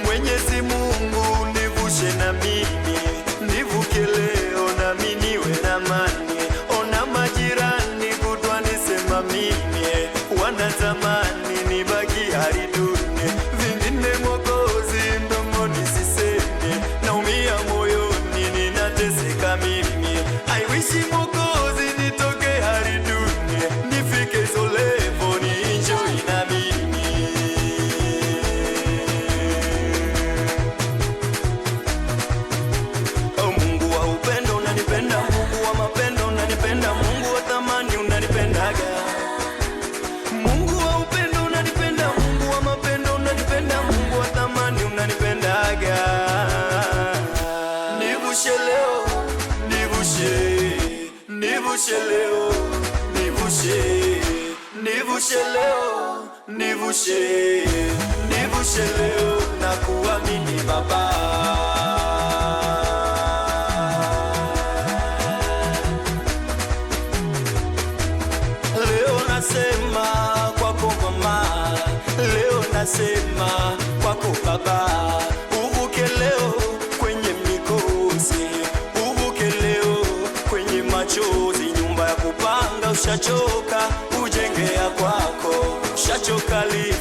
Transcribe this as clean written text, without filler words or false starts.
Mwenyezi Mungu nivushe na mimi, nivuke leo na mimi niwe na amani. Ona majirani kutwa nisema mimi, wanatamani nibaki hali duni. Vingine Mwokozi mdomoni sisemi, naumia moyoni ninateseka mimi. I wish Mwokozi nitoke hali duni, nifike so level ni enjoy na mimi. Oh, Mungu wa upendo unanipenda, Mungu wa mapendo unanipenda, Mungu wa thamani unanipendaga. Mungu wa upendo unanipenda, Mungu wa mapendo unanipenda, Mungu wa thamani unanipendaga. Nivushe leo, nivushe, nivushe leo, nivushe, nivushe leo, nivushe, nivushe leo na kuamini Baba. Leo nasema kwako mama, leo nasema kwako baba, uvuke leo kwenye mikosi, uvuke leo kwenye machozi. Nyumba ya kupanga ushachoka, ujenge ya kwako, ushachoka li